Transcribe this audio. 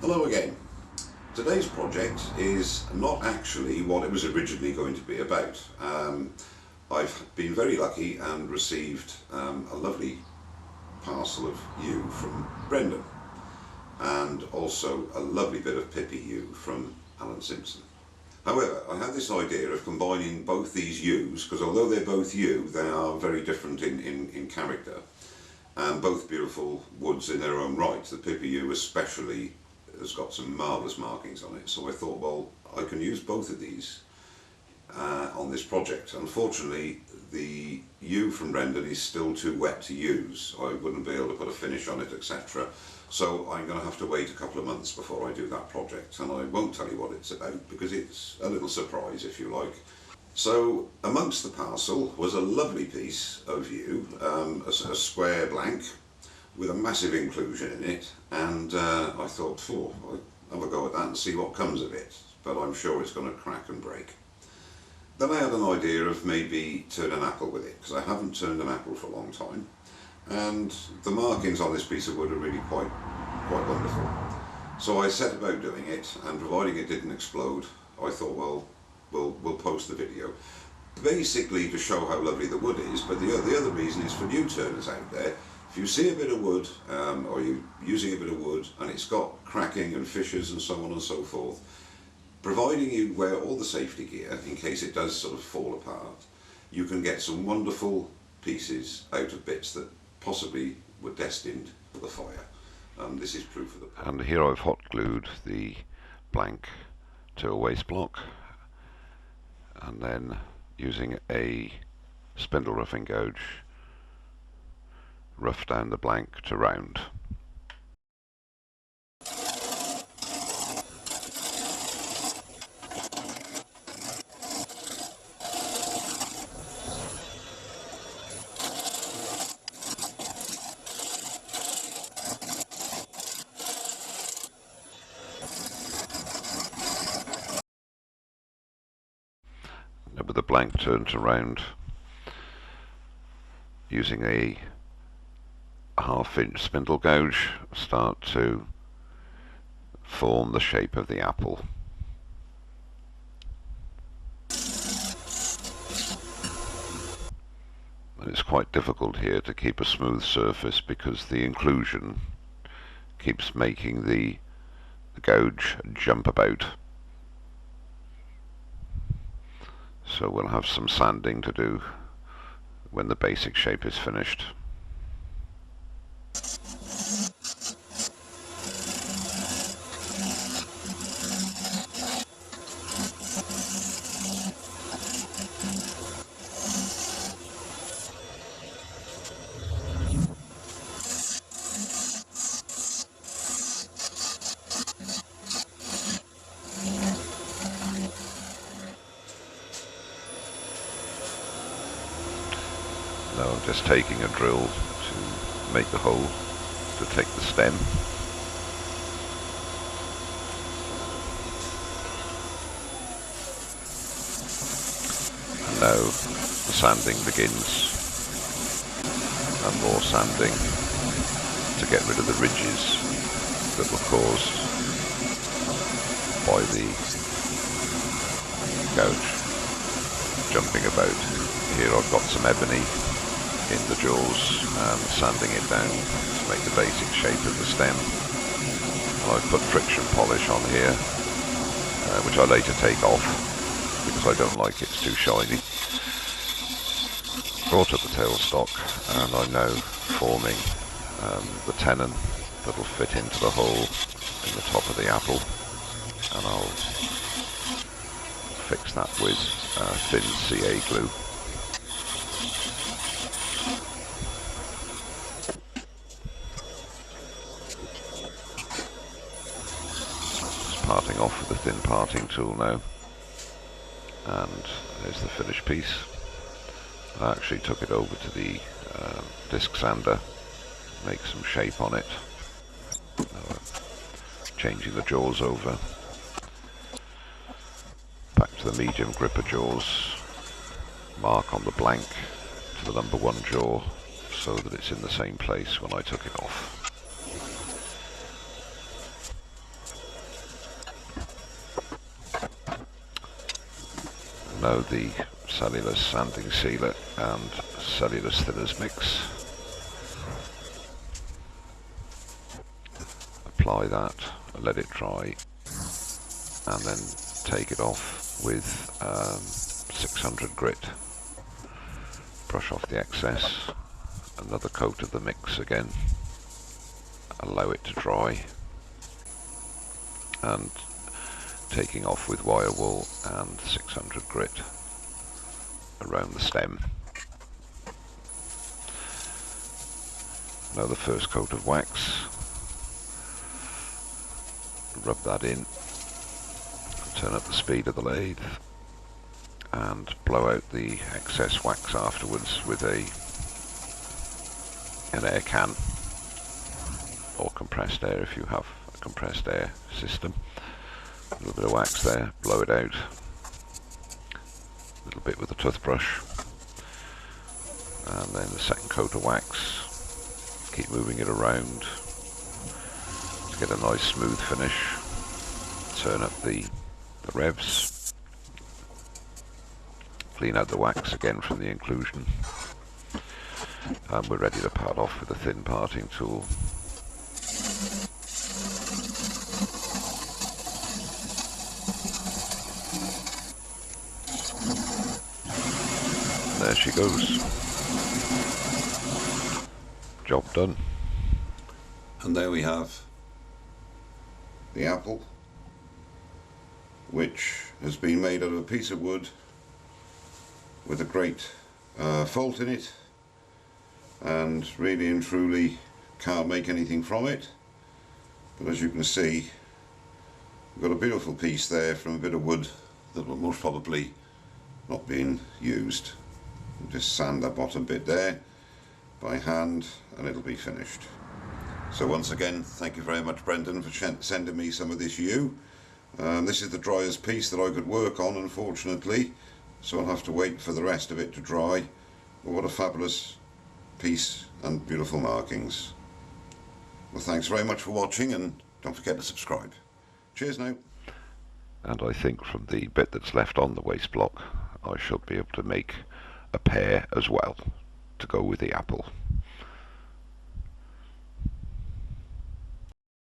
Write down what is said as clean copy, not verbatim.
Hello again. Today's project is not actually what it was originally going to be about. I've been very lucky and received a lovely parcel of yew from Brendan, and also a lovely bit of Pippi yew from Alan Simpson. However, I had this idea of combining both these yews, because although they're both yew, they are very different in character, and both beautiful woods in their own right. The Pippi yew especially has got some marvellous markings on it, so I thought, well, I can use both of these on this project. Unfortunately, the yew from Brendan is still too wet to use. I wouldn't be able to put a finish on it, etc. So I'm going to have to wait a couple of months before I do that project, and I won't tell you what it's about because it's a little surprise, if you like. So amongst the parcel was a lovely piece of yew, a square blank with a massive inclusion in it, and I thought, oh, I'll have a go at that and see what comes of it, but I'm sure it's going to crack and break. Then I had an idea of maybe turn an apple with it, because I haven't turned an apple for a long time, and the markings on this piece of wood are really quite wonderful. So I set about doing it, and providing it didn't explode, I thought, well, we'll post the video. Basically to show how lovely the wood is, but the other reason is for new turners out there. If you see a bit of wood, or you're using a bit of wood, and it's got cracking and fissures and so on and so forth, providing you wear all the safety gear in case it does sort of fall apart, you can get some wonderful pieces out of bits that possibly were destined for the fire. This is proof of the... And here I've hot glued the blank to a waste block, and then using a spindle roughing gouge rough down the blank to round. Now with the blank turned to round, using a half-inch spindle gouge, start to form the shape of the apple. And it's quite difficult here to keep a smooth surface because the inclusion keeps making the gouge jump about. So we'll have some sanding to do when the basic shape is finished. Now I'm just taking a drill to make the hole to take the stem. And now the sanding begins, and more sanding to get rid of the ridges that were caused by the gouge jumping about. Here I've got some ebony in the jaws and sanding it down to make the basic shape of the stem. And I've put friction polish on here, which I later take off because I don't like it's too shiny. Brought up the tailstock, and I'm now forming the tenon that will fit into the hole in the top of the apple, and I'll fix that with thin CA glue. Parting off with the thin parting tool now, and there's the finished piece. I actually took it over to the disc sander, make some shape on it, changing the jaws over, back to the medium gripper jaws, mark on the blank to the number 1 jaw so that it's in the same place when I took it off. Now the cellulose sanding sealer and cellulose thinners mix. Apply that, let it dry, and then take it off with 600 grit. Brush off the excess, another coat of the mix again, allow it to dry, and taking off with wire wool and 600 grit around the stem. Now the first coat of wax, rub that in, turn up the speed of the lathe and blow out the excess wax afterwards with an air can or compressed air if you have a compressed air system. A little bit of wax there, blow it out, a little bit with a toothbrush, and then the second coat of wax, keep moving it around to get a nice smooth finish. Turn up the revs, clean out the wax again from the inclusion, and we're ready to part off with a thin parting tool. There she goes. Job done. And there we have the apple, which has been made out of a piece of wood with a great fault in it, and really and truly can't make anything from it. But as you can see, we've got a beautiful piece there from a bit of wood that will most probably not been used. We'll just sand that bottom bit there by hand and it'll be finished. So once again, thank you very much, Brendan, for sending me some of this yew. This is the driest piece that I could work on, unfortunately, so I'll have to wait for the rest of it to dry. But what a fabulous piece and beautiful markings. Well, thanks very much for watching, and don't forget to subscribe. Cheers now. And I think from the bit that's left on the waste block, I shall be able to make a pear as well to go with the apple.